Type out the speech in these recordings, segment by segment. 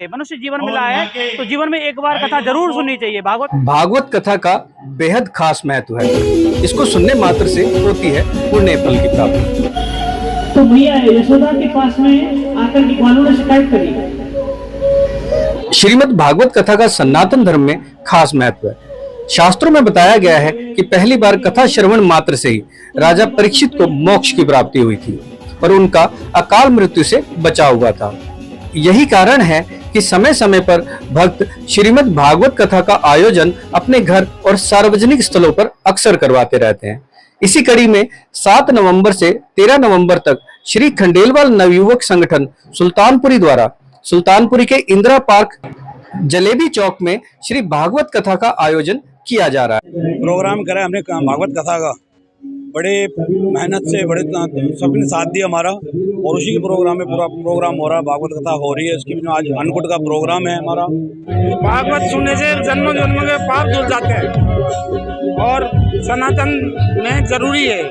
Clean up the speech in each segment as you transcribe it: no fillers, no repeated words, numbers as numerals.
मनुष्य जीवन मिला है तो जीवन में एक बार कथा जरूर सुननी चाहिए। भागवत कथा का बेहद खास महत्व है। इसको सुनने मात्र से होती है पुण्य फल की प्राप्ति। तो भैया यशोदा के पास में आकर ग्वालों ने शिकायत करी। श्रीमद् भागवत कथा का सनातन धर्म में खास महत्व है। शास्त्रों में बताया गया है कि पहली बार कथा श्रवण मात्र से ही राजा परीक्षित को मोक्ष की प्राप्ति हुई थी और उनका अकाल मृत्यु से बचाव हुआ था। यही कारण है कि समय समय पर भक्त श्रीमद् भागवत कथा का आयोजन अपने घर और सार्वजनिक स्थलों पर अक्सर करवाते रहते हैं। इसी कड़ी में 7 नवंबर से 13 नवंबर तक श्री खंडेलवाल नवयुवक संगठन सुल्तानपुरी द्वारा सुल्तानपुरी के इंदिरा पार्क जलेबी चौक में श्री भागवत कथा का आयोजन किया जा रहा है। प्रोग्राम करा हमने भागवत कथा का, बड़े मेहनत से बड़े सबने साथ दिया हमारा, और उसी के प्रोग्राम में पूरा प्रोग्राम हो रहा है, भागवत कथा हो रही है। इसकी भी आज अन्नकूट का प्रोग्राम है हमारा। भागवत सुनने से जन्म जन्म के पाप धुल जाते हैं और सनातन में जरूरी है।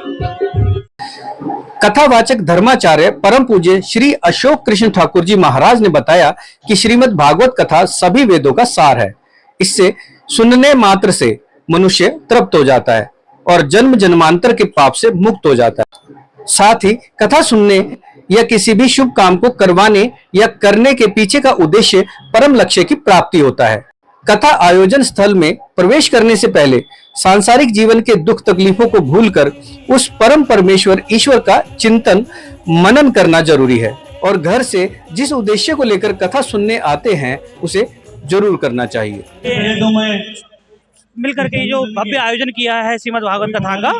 कथावाचक धर्माचार्य परम पूज्य श्री अशोक कृष्ण ठाकुर जी महाराज ने बताया कि श्रीमद् भागवत कथा सभी वेदों का सार है। इससे सुनने मात्र से मनुष्य तृप्त हो जाता है और जन्म जन्मांतर के पाप से मुक्त हो जाता है। साथ ही कथा सुनने या किसी भी शुभ काम को करवाने या करने के पीछे का उद्देश्य परम लक्ष्य की प्राप्ति होता है। कथा आयोजन स्थल में प्रवेश करने से पहले सांसारिक जीवन के दुख तकलीफों को भूलकर उस परम परमेश्वर ईश्वर का चिंतन मनन करना जरूरी है और घर से जिस उद्देश्य को लेकर कथा सुनने आते हैं उसे जरूर करना चाहिए। मिलकर के जो भव्य आयोजन किया है श्रीमद् भागवत कथा का,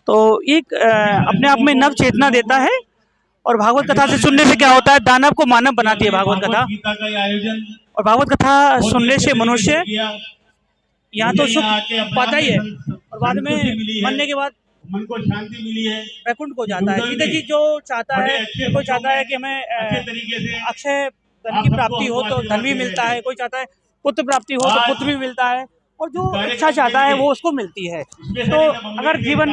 तो एक अपने आप में नव चेतना देता है। और भागवत कथा से सुनने से क्या होता है, दानव को मानव बनाती है भागवत कथा। और भागवत कथा सुनने से मनुष्य यहाँ तो सुख पाता ही है और बाद में मरने के बाद मन को शांति मिली है, वैकुंठ को जाता है। सीधे जी जो चाहता है, कोई चाहता है कि हमें अक्षय धन की प्राप्ति हो तो धन भी मिलता है, कोई चाहता है पुत्र प्राप्ति हो तो पुत्र भी मिलता है, और जो इच्छा चाहता है वो उसको मिलती है। तो अगर जीवन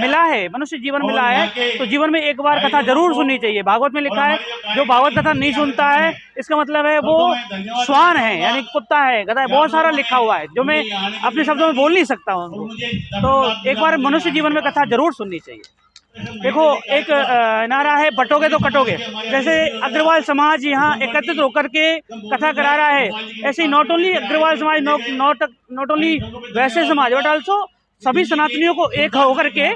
मिला है, मनुष्य जीवन मिला है तो जीवन में एक बार कथा जरूर सुननी चाहिए। भागवत में लिखा है जो भागवत कथा नहीं सुनता है इसका मतलब है वो श्वान है, यानी कुत्ता है, गधा है, बहुत सारा लिखा हुआ है जो मैं अपने शब्दों में बोल नहीं सकता हूँ उनको। तो एक बार मनुष्य जीवन में कथा जरूर सुननी चाहिए। देखो एक नारा है, बटोगे तो कटोगे। जैसे अग्रवाल समाज यहाँ एकत्रित होकर के कथा करा रहा है, ऐसे ही नॉट ओनली अग्रवाल समाज, नॉट ओनली वैसे समाज बट ऑल्सो सभी सनातनियों को एक होकर के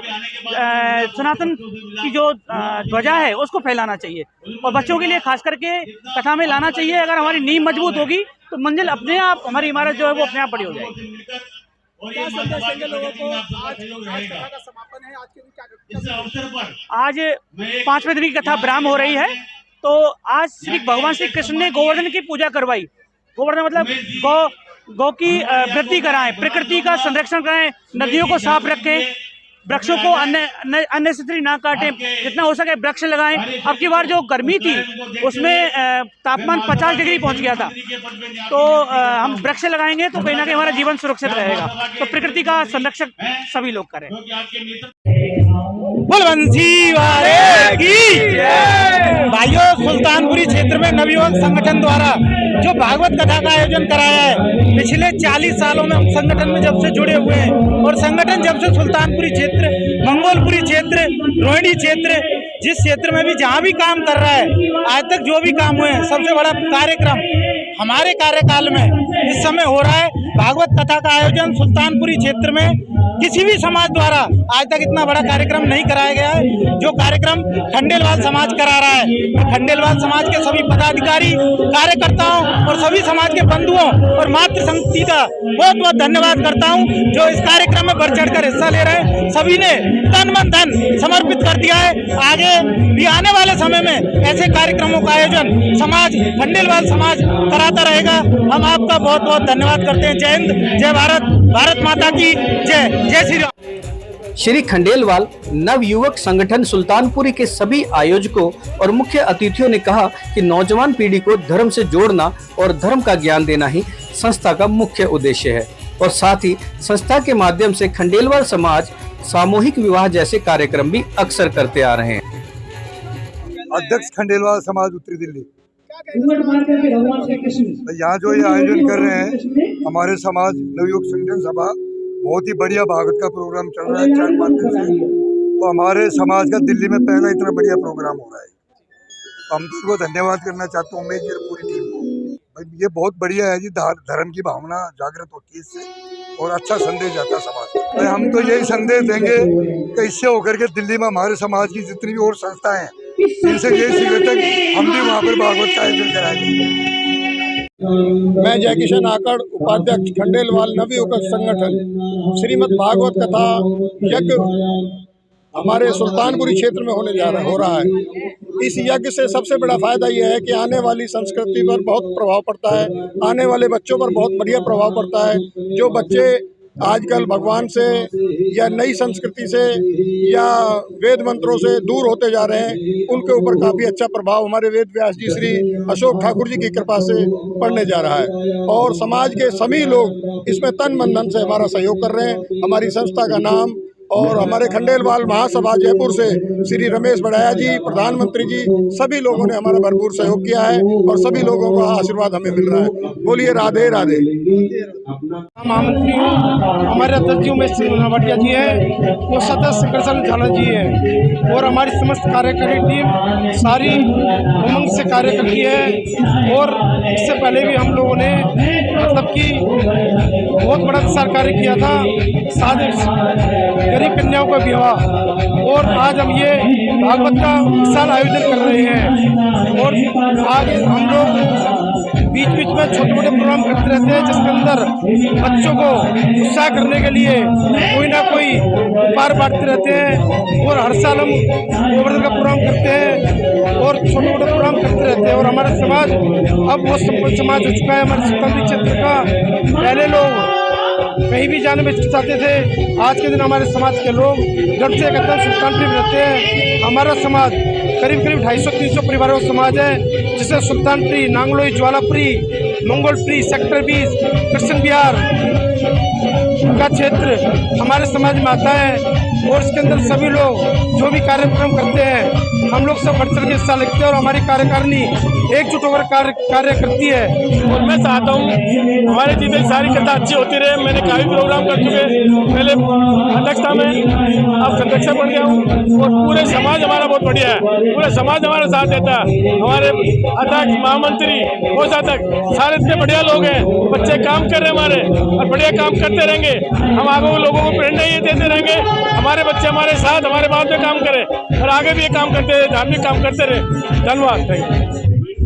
सनातन की जो ध्वजा है उसको फैलाना चाहिए और बच्चों के लिए खास करके कथा में लाना चाहिए। अगर हमारी नींव मजबूत होगी तो मंजिल अपने आप, हमारी इमारत जो है वो अपने आप बड़ी हो जाएगी। क्या संदेश देंगे लोगों को? आज कथा का समापन है, आज के दिन क्या इस अवसर पर आज 5वें दिन की कथा ब्राह्म हो रही है। तो आज श्री भगवान श्री कृष्ण ने गोवर्धन की पूजा करवाई। गोवर्धन मतलब गौ की वृद्धि कराएं, प्रकृति का संरक्षण करें, नदियों को साफ रखें, वृक्षों को अन्य से ना काटें, जितना हो सके वृक्ष लगाएं। अब की बार जो गर्मी थी उसमें तापमान 50 डिग्री पहुंच गया था, तो हम वृक्ष लगाएंगे तो कहीं ना कहीं हमारा जीवन सुरक्षित रहेगा। तो प्रकृति का संरक्षण सभी लोग करें। बलवंशी वाले की भाइयों, सुल्तानपुरी क्षेत्र में नवयुवक संगठन द्वारा जो भागवत कथा का आयोजन कराया है, पिछले 40 सालों में हम संगठन में जब से जुड़े हुए हैं और संगठन जब से सुल्तानपुरी क्षेत्र, मंगोलपुरी क्षेत्र, रोहिणी क्षेत्र, जिस क्षेत्र में भी जहाँ भी काम कर रहा है, आज तक जो भी काम हुए हैं, सबसे बड़ा कार्यक्रम हमारे कार्यकाल में इस समय हो रहा है। भागवत कथा का आयोजन सुल्तानपुरी क्षेत्र में किसी भी समाज द्वारा आज तक इतना बड़ा कार्यक्रम नहीं कराया गया है। जो कार्यक्रम खंडेलवाल समाज करा रहा है, खंडेलवाल समाज के सभी पदाधिकारी, कार्यकर्ताओं और सभी समाज के बंधुओं और मातृ संगति का बहुत बहुत धन्यवाद करता हूं, जो इस कार्यक्रम में बढ़ चढ़कर हिस्सा ले रहे हैं। सभी ने तन मन धन समर्पित कर दिया है। आगे भी आने वाले समय में ऐसे कार्यक्रमों का आयोजन समाज, खंडेलवाल समाज कराता रहेगा। हम आपका बहुत बहुत धन्यवाद करते हैं। जय हिंद, जय भारत, भारत माता की जय, जय श्री राम। श्री खंडेलवाल नवयुवक संगठन सुल्तानपुरी के सभी आयोजकों और मुख्य अतिथियों ने कहा कि नौजवान पीढ़ी को धर्म से जोड़ना और धर्म का ज्ञान देना ही संस्था का मुख्य उद्देश्य है और साथ ही संस्था के माध्यम से खंडेलवाल समाज सामूहिक विवाह जैसे कार्यक्रम भी अक्सर करते आ रहे हैं। अध्यक्ष खंडेलवाल समाज उत्तरी दिल्ली। घूंघट मार करके भगवान श्री कृष्ण यहाँ जो ये आयोजन कर रहे हैं हमारे समाज नवयुग संगठन सभा, बहुत ही बढ़िया भागवत का प्रोग्राम चल रहा है 4-5 दिन से। तो हमारे समाज का दिल्ली में पहला इतना बढ़िया प्रोग्राम हो रहा है, तो हम तो उसको धन्यवाद करना चाहते हैं उमेश जी और पूरी टीम को। भाई ये बहुत बढ़िया है जी, धर्म की भावना जागृत होती है इससे और अच्छा संदेश जाता है समाज को। तो हम तो यही संदेश देंगे कि इससे होकर के दिल्ली में हमारे समाज की जितनी भी और संस्थाएं हैं इनसे यही सीखते हैं हम भी वहाँ पर भागवत का आयोजन कराएंगे। मैं जय किशन आकड़, उपाध्यक्ष खंडेलवाल नवयुग संगठन। श्रीमद् भागवत कथा यज्ञ हमारे सुल्तानपुरी क्षेत्र में हो रहा है। इस यज्ञ से सबसे बड़ा फायदा यह है कि आने वाली संस्कृति पर बहुत प्रभाव पड़ता है, आने वाले बच्चों पर बहुत बढ़िया प्रभाव पड़ता है। जो बच्चे आजकल भगवान से या नई संस्कृति से या वेद मंत्रों से दूर होते जा रहे हैं, उनके ऊपर काफ़ी अच्छा प्रभाव हमारे वेद व्यास जी श्री अशोक ठाकुर जी की कृपा से पड़ने जा रहा है। और समाज के सभी लोग इसमें तन मन धन से हमारा सहयोग कर रहे हैं। हमारी संस्था का नाम और हमारे खंडेलवाल महासभा जयपुर से श्री रमेश बड़ाया जी, प्रधानमंत्री जी, सभी लोगों ने हमारा भरपूर सहयोग किया है और सभी लोगों का आशीर्वाद हमें मिल रहा है। बोलिए राधे राधे। महामंत्री हमारे अध्यक्ष जी उमेश नवटिया जी है, वो सदस्य शंकर झाला जी है और हमारी समस्त कार्यकारी टीम सारी उमंग से कार्य करती है। और इससे पहले भी हम लोगों ने मतलब कि बहुत बड़ा विशाल कार्य किया था, शादी गरीब कन्याओं का विवाह, और आज हम ये भागवत का विशाल आयोजन कर रहे हैं। और आज हम लोग बीच बीच में छोटे छोटे प्रोग्राम करते रहते हैं, जिसके अंदर बच्चों को उत्साह करने के लिए कोई ना कोई उपहार बांटते रहते हैं। और हर साल हम गोवर्धन का प्रोग्राम करते हैं और छोटे छोटे प्रोग्राम करते रहते हैं। और हमारा समाज अब बहुत संपन्न समाज हो चुका है। हमारे सुल्तानपुर क्षेत्र का पहले लोग कहीं भी जाने में चाहते थे, आज के दिन हमारे समाज के लोग जब से एकदम सुल्तानपुर में रहते हैं। हमारा समाज करीब करीब 250-300 परिवारों का समाज है, जिसमें सुल्तानपुरी, नांगलोई, ज्वालापुरी, मंगोलपुरी, सेक्टर 20, कृष्ण विहार का क्षेत्र हमारे समाज में आता है। और इसके अंदर सभी लोग जो भी कार्यक्रम करते हैं हम लोग सब बढ़ चढ़ के हिस्सा लेते हैं और हमारी कार्यकारिणी एकजुट होकर कार्य करती है। और मैं चाहता हूँ हमारे जितनी सारी कथा अच्छी होती रहे। मैंने काफ़ी प्रोग्राम कर चुके, पहले अध्यक्षता में, अब अध्यक्ष बन गया हूँ। और पूरे समाज हमारा बहुत बढ़िया है, पूरे समाज हमारा साथ देता है। हमारे अध्यक्ष, महामंत्री, कोषाध्यक्ष सारे इतने बढ़िया लोग हैं, बच्चे काम कर रहे हैं हमारे और बढ़िया काम करते रहेंगे। हम आगे लोगों को प्रेरणा ये देते रहेंगे, हमारे बच्चे हमारे साथ हमारे बाद में काम करें और आगे भी ये काम करते रहे, धार्मिक काम करते रहे। धन्यवाद।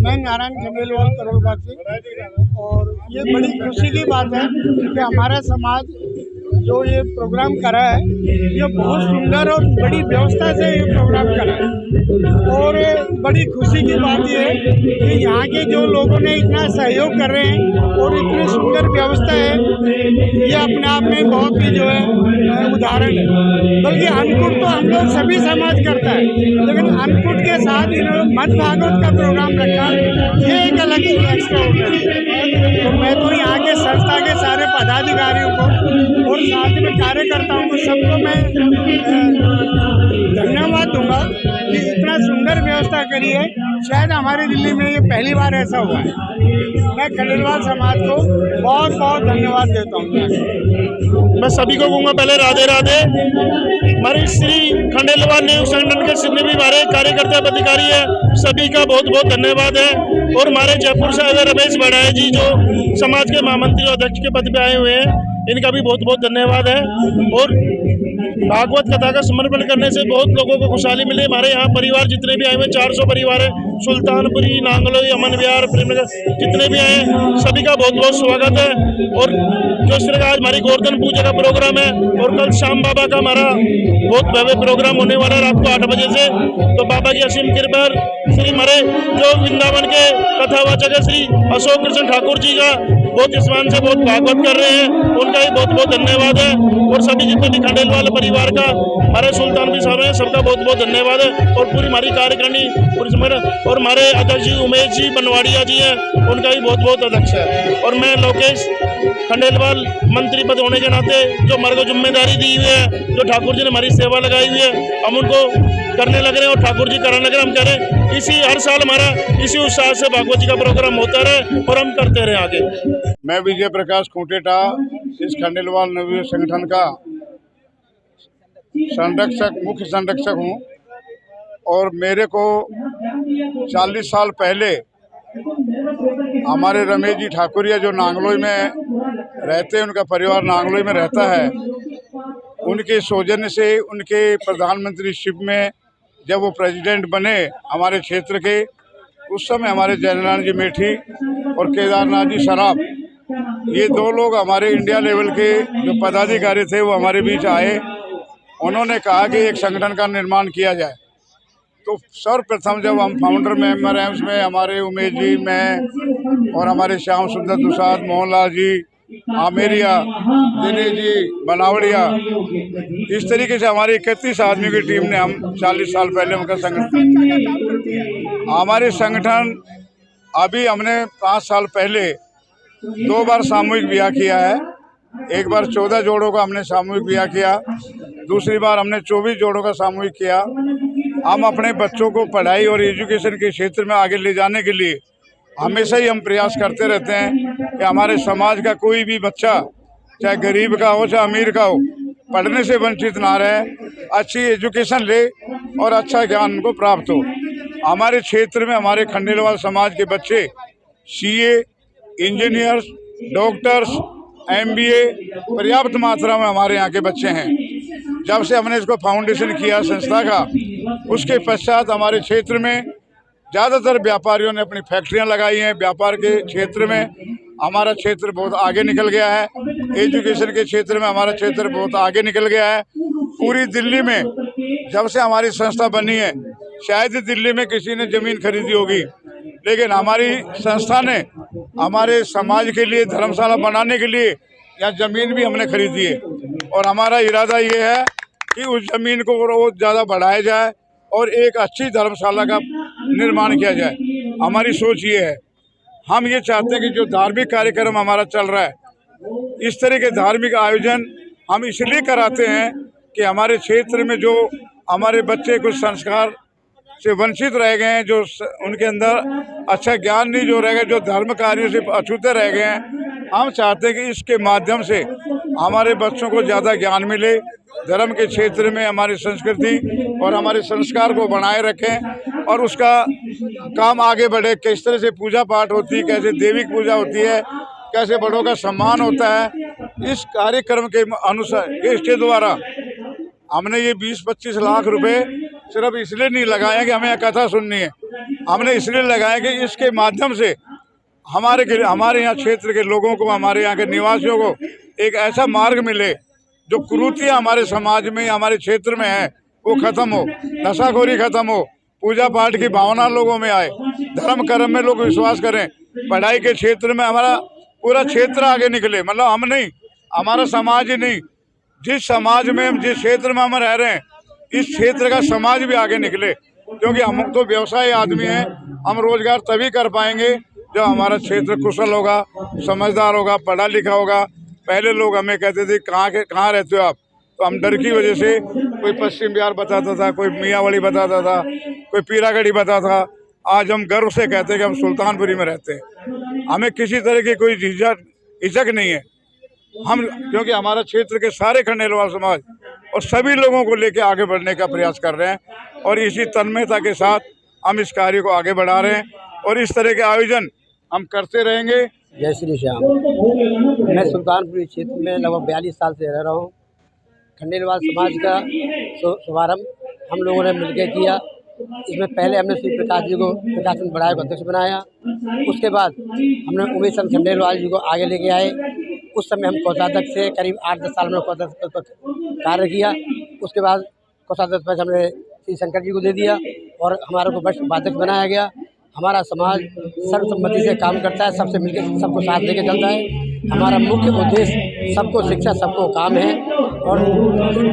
मैं नारायण खंडेलवाल करोलबाग से। और ये बड़ी खुशी की बात है कि हमारा समाज जो ये प्रोग्राम करा है ये बहुत सुंदर और बड़ी व्यवस्था से ये प्रोग्राम करा है। और बड़ी खुशी की बात ये है कि यहाँ के जो लोगों ने इतना सहयोग कर रहे हैं और इतनी सुंदर व्यवस्था है, ये अपने आप में बहुत ही जो है उदाहरण है। बल्कि अन्नकूट तो हम लोग सभी समाज करता है, लेकिन अन्नकूट के साथ इन्होंने मध्य भागवत का प्रोग्राम रखा, ये एक अलग एक्स्ट्राऑर्डिनरी है। तो मैं तो यहाँ के संस्था के सारे पदाधिकारियों को और साथ में कार्यकर्ताओं को सबको मैं धन्यवाद दूंगा कि इतना सुंदर व्यवस्था करी है। शायद हमारी दिल्ली में ये पहली बार ऐसा हुआ है। मैं खंडेलवाल समाज को बहुत बहुत धन्यवाद देता हूँ। मैं सभी को कहूँगा पहले राधे राधे। हमारे श्री खंडेलवाल नवयुग संगठन के जितने भी हमारे कार्यकर्ता पदाधिकारी है सभी का बहुत बहुत धन्यवाद है। और हमारे जयपुर से आए रमेश बड़ाया जी जो समाज के महामंत्री और अध्यक्ष के पद पे आए हुए हैं, इनका भी बहुत बहुत धन्यवाद है। और भागवत कथा का समर्पण करने से बहुत लोगों को खुशहाली मिली। हमारे यहाँ परिवार जितने भी आए हुए 400 परिवार है, सुल्तानपुरी, नांगलोई, अमन विहार, प्रेमनगर जितने भी आए हैं सभी का बहुत बहुत स्वागत है। और जो इस तरह आज हमारी गोवर्धन पूजा का प्रोग्राम है और कल श्याम बाबा का हमारा बहुत भव्य प्रोग्राम होने वाला है रात को 8 बजे से। तो बाबा की असीम कृपा श्री हमारे जो वृंदावन के कथावाचक है श्री अशोक कृष्ण ठाकुर जी का बहुत स्मान से बहुत भागवत कर रहे हैं, उनका भी बहुत बहुत धन्यवाद है। और सभी जितने भी खंडेलवाल परिवार का हमारे सुल्तानपुर साहब हैं सबका बहुत बहुत धन्यवाद है। और पूरी हमारी कार्यकारिणी पूरी और हमारे अध्यक्ष जी उमेश जी बनवाड़िया जी हैं, उनका भी बहुत बहुत अध्यक्ष है। और मैं लोकेश खंडेलवाल मंत्री पद होने के नाते जो हमारे को जिम्मेदारी दी हुई है, जो ठाकुर जी ने हमारी सेवा लगाई हुई है, हम उनको करने लग रहे हैं और ठाकुर जी कराने लग रहे हैं। हम कह रहे हैं इसी हर साल हमारा इसी उत्साह से भागवत जी का प्रोग्राम होता रहे और हम करते रहे आगे। मैं विजय प्रकाश खूंटेटा इस खंडेलवाल नवयुवक संगठन का मुख्य संरक्षक हूँ और मेरे को 40 साल पहले हमारे रमेश जी ठाकुरिया जो नांगलोई में रहते हैं, उनका परिवार नांगलोई में रहता है, उनके सौजन्य से उनके प्रधानमंत्रीशिप में जब वो प्रेसिडेंट बने हमारे क्षेत्र के, उस समय हमारे जयनारायण जी मेठी और केदारनाथ जी सराफ, ये 2 लोग हमारे इंडिया लेवल के जो पदाधिकारी थे वो हमारे बीच आए। उन्होंने कहा कि एक संगठन का निर्माण किया जाए। तो सर्वप्रथम जब हम फाउंडर मेंबर हैं उसमें हमारे उमेश जी, मैं और हमारे श्याम सुंदर दुसाद, मोहनलाल जी, आमेरिया, दिनेश जी बनावड़िया, इस तरीके से हमारी 31 आदमी की टीम ने हम 40 साल पहले उनका संगठन, हमारे संगठन अभी हमने 5 साल पहले 2 बार सामूहिक ब्याह किया है। एक बार 14 जोड़ों का हमने सामूहिक ब्याह किया, दूसरी बार हमने 24 जोड़ों का सामूहिक किया। हम अपने बच्चों को पढ़ाई और एजुकेशन के क्षेत्र में आगे ले जाने के लिए हमेशा ही हम प्रयास करते रहते हैं कि हमारे समाज का कोई भी बच्चा, चाहे गरीब का हो चाहे अमीर का हो, पढ़ने से वंचित ना रहे, अच्छी एजुकेशन ले और अच्छा ज्ञान उनको प्राप्त हो। हमारे क्षेत्र में हमारे खंडेलवाल समाज के बच्चे CA, इंजीनियर्स, डॉक्टर्स, MBA पर्याप्त मात्रा में हमारे यहाँ के बच्चे हैं। जब से हमने इसको फाउंडेशन किया संस्था का, उसके पश्चात हमारे क्षेत्र में ज़्यादातर व्यापारियों ने अपनी फैक्ट्रियाँ लगाई हैं। व्यापार के क्षेत्र में हमारा क्षेत्र बहुत आगे निकल गया है, एजुकेशन के क्षेत्र में हमारा क्षेत्र बहुत आगे निकल गया है। पूरी दिल्ली में जब से हमारी संस्था बनी है, शायद ही दिल्ली में किसी ने ज़मीन खरीदी होगी, लेकिन हमारी संस्था ने हमारे समाज के लिए धर्मशाला बनाने के लिए यहाँ ज़मीन भी हमने खरीदी है और हमारा इरादा ये है कि उस ज़मीन को और ज़्यादा बढ़ाया जाए और एक अच्छी धर्मशाला का निर्माण किया जाए। हमारी सोच ये है, हम ये चाहते हैं कि जो धार्मिक कार्यक्रम हमारा चल रहा है, इस तरह के धार्मिक आयोजन हम इसलिए कराते हैं कि हमारे क्षेत्र में जो हमारे बच्चे कुछ संस्कार से वंचित रह गए हैं, जो उनके अंदर अच्छा ज्ञान नहीं जो रह गए, जो धर्म कार्यों से अछूते रह गए हैं, हम चाहते हैं कि इसके माध्यम से हमारे बच्चों को ज़्यादा ज्ञान मिले, धर्म के क्षेत्र में हमारी संस्कृति और हमारे संस्कार को बनाए रखें और उसका काम आगे बढ़े। किस तरह से पूजा पाठ होती है, कैसे देविक पूजा होती है, कैसे बड़ों का सम्मान होता है, इस कार्यक्रम के अनुसार इसके द्वारा हमने ये 20-25 लाख रुपए सिर्फ इसलिए नहीं लगाए कि हमें यह कथा सुननी है, हमने इसलिए लगाए कि इसके माध्यम से हमारे यहाँ क्षेत्र के लोगों को, हमारे यहाँ के निवासियों को एक ऐसा मार्ग मिले जो कुरीतियाँ हमारे समाज में, हमारे क्षेत्र में है, वो खत्म हो, नशाखोरी खत्म हो, पूजा पाठ की भावना लोगों में आए, धर्म कर्म में लोग विश्वास करें, पढ़ाई के क्षेत्र में हमारा पूरा क्षेत्र आगे निकले। मतलब हम नहीं, हमारा समाज ही नहीं, जिस समाज में, जिस क्षेत्र में हम रह रहे हैं, इस क्षेत्र का समाज भी आगे निकले, क्योंकि हम तो व्यवसाय आदमी हैं। हम रोजगार तभी कर पाएंगे जब हमारा क्षेत्र कुशल होगा, समझदार होगा, पढ़ा लिखा होगा। पहले लोग हमें कहते थे कहाँ रहते हो आप, तो हम डर की वजह से कोई पश्चिम बिहार बताता था, कोई मियाँवाड़ी बताता था, कोई पीरागढ़ी बताता था। आज हम गर्व से कहते हैं कि हम सुल्तानपुरी में रहते हैं। हमें किसी तरह की कोई झिझक नहीं है, हम क्योंकि हमारा क्षेत्र के सारे खंडेलवाल समाज और सभी लोगों को लेकर आगे बढ़ने का प्रयास कर रहे हैं और इसी तन्मयता के साथ हम इस कार्य को आगे बढ़ा रहे हैं और इस तरह के आयोजन हम करते रहेंगे। जय श्री श्याम। मैं सुल्तानपुरी क्षेत्र में लगभग 42 साल से रह रहा हूँ। खंडेलवाल समाज का शुभारंभ हम लोगों ने मिलकर किया। इसमें पहले हमने श्री प्रकाश जी को प्रकाशन बढ़ाए को अध्यक्ष बनाया, उसके बाद हमने उमेश चंद खंडेलवाल जी को आगे लेके आए। उस समय हम कोषाध्यक्ष से करीब 8-10 साल में कोषाध्यक्ष पर कार्य किया। उसके बाद कोषाध्यक्ष पर हमने श्री शंकर जी को दे दिया और हमारे को वरिष्ठ उपाध्यक्ष बनाया गया। हमारा समाज सर्वसम्मति से काम करता है, सबसे मिलकर सबको साथ लेके चलता है। हमारा मुख्य उद्देश्य सबको शिक्षा, सबको काम है और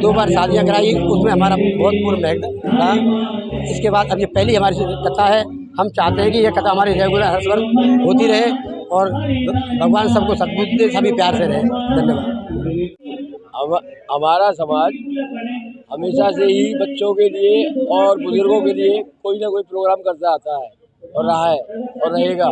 2 बार शादियाँ कराई, उसमें हमारा बहुत पूर्ण महत्व रहा। इसके बाद अब ये पहली हमारी कथा है हम चाहते हैं कि यह कथा हमारी रेगुलर हर वर्ष होती रहे और भगवान सबको सद्बुद्धि दे, सभी प्यार से रहे। धन्यवाद। हमारा समाज हमेशा से ही बच्चों के लिए और बुजुर्गों के लिए कोई ना कोई प्रोग्राम करता आता है और रहा है और रहेगा।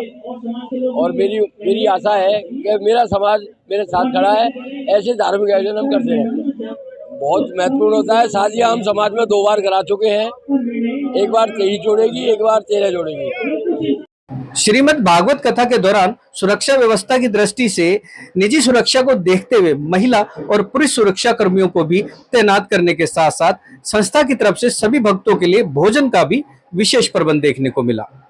और मेरी आशा है कि मेरा समाज मेरे साथ खड़ा है। ऐसे धार्मिक आयोजन हम करते रहते हैं, बहुत महत्वपूर्ण होता है। शादियाँ हम समाज में 2 बार करा चुके हैं, एक बार 23 जोड़ेगी, एक बार 13 जोड़ेगी। श्रीमद् भागवत कथा के दौरान सुरक्षा व्यवस्था की दृष्टि से निजी सुरक्षा को देखते हुए महिला और पुरुष सुरक्षा कर्मियों को भी तैनात करने के साथ साथ संस्था की तरफ से सभी भक्तों के लिए भोजन का भी विशेष प्रबंध देखने को मिला।